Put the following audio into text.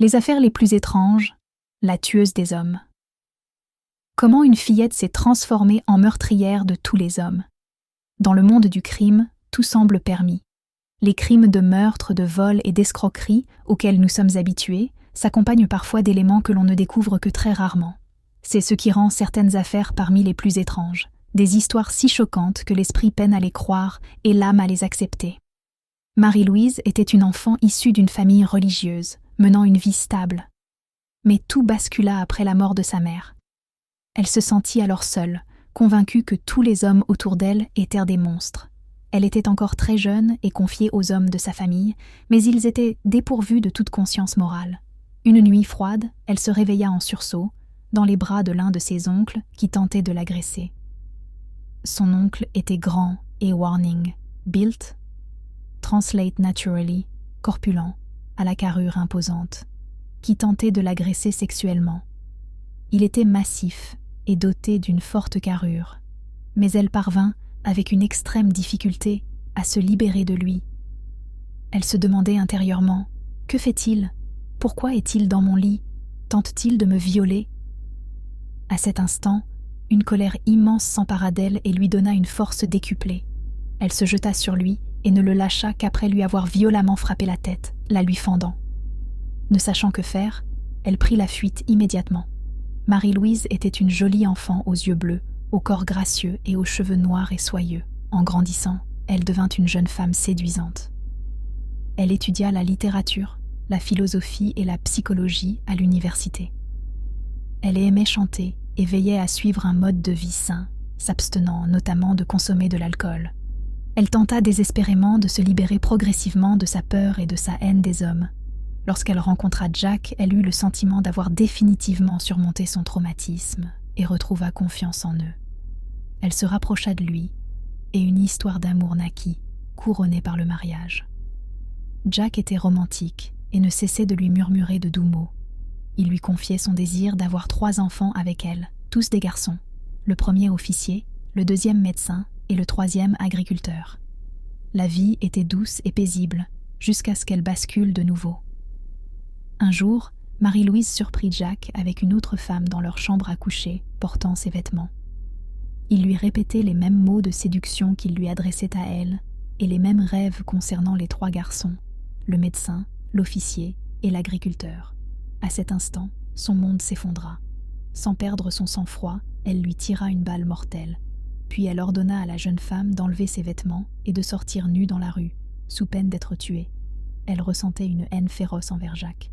Les affaires les plus étranges, la tueuse des hommes. Comment une fillette s'est transformée en meurtrière de tous les hommes. Dans le monde du crime, tout semble permis. Les crimes de meurtre, de vol et d'escroquerie auxquels nous sommes habitués s'accompagnent parfois d'éléments que l'on ne découvre que très rarement. C'est ce qui rend certaines affaires parmi les plus étranges, des histoires si choquantes que l'esprit peine à les croire et l'âme à les accepter. Marie-Louise était une enfant issue d'une famille religieuse, menant une vie stable. Mais tout bascula après la mort de sa mère. Elle se sentit alors seule, convaincue que tous les hommes autour d'elle étaient des monstres. Elle était encore très jeune et confiée aux hommes de sa famille, mais ils étaient dépourvus de toute conscience morale. Une nuit froide, elle se réveilla en sursaut, dans les bras de l'un de ses oncles qui tentait de l'agresser. Son oncle était grand et warning, built, translate naturally, corpulent, à la carrure imposante, qui tentait de l'agresser sexuellement. Il était massif et doté d'une forte carrure, mais elle parvint, avec une extrême difficulté, à se libérer de lui. Elle se demandait intérieurement « Que fait-il ? Pourquoi est-il dans mon lit ? Tente-t-il de me violer ?» À cet instant, une colère immense s'empara d'elle et lui donna une force décuplée. Elle se jeta sur lui et ne le lâcha qu'après lui avoir violemment frappé la tête, la lui fendant. Ne sachant que faire, elle prit la fuite immédiatement. Marie-Louise était une jolie enfant aux yeux bleus, au corps gracieux et aux cheveux noirs et soyeux. En grandissant, elle devint une jeune femme séduisante. Elle étudia la littérature, la philosophie et la psychologie à l'université. Elle aimait chanter et veillait à suivre un mode de vie sain, s'abstenant notamment de consommer de l'alcool. Elle tenta désespérément de se libérer progressivement de sa peur et de sa haine des hommes. Lorsqu'elle rencontra Jack, elle eut le sentiment d'avoir définitivement surmonté son traumatisme et retrouva confiance en eux. Elle se rapprocha de lui et une histoire d'amour naquit, couronnée par le mariage. Jack était romantique et ne cessait de lui murmurer de doux mots. Il lui confiait son désir d'avoir 3 enfants avec elle, tous des garçons, le premier officier, le deuxième médecin et le troisième agriculteur. La vie était douce et paisible, jusqu'à ce qu'elle bascule de nouveau. Un jour, Marie-Louise surprit Jack avec une autre femme dans leur chambre à coucher, portant ses vêtements. Il lui répétait les mêmes mots de séduction qu'il lui adressait à elle, et les mêmes rêves concernant les 3 garçons, le médecin, l'officier et l'agriculteur. À cet instant, son monde s'effondra. Sans perdre son sang-froid, elle lui tira une balle mortelle. Puis elle ordonna à la jeune femme d'enlever ses vêtements et de sortir nue dans la rue, sous peine d'être tuée. Elle ressentait une haine féroce envers Jack.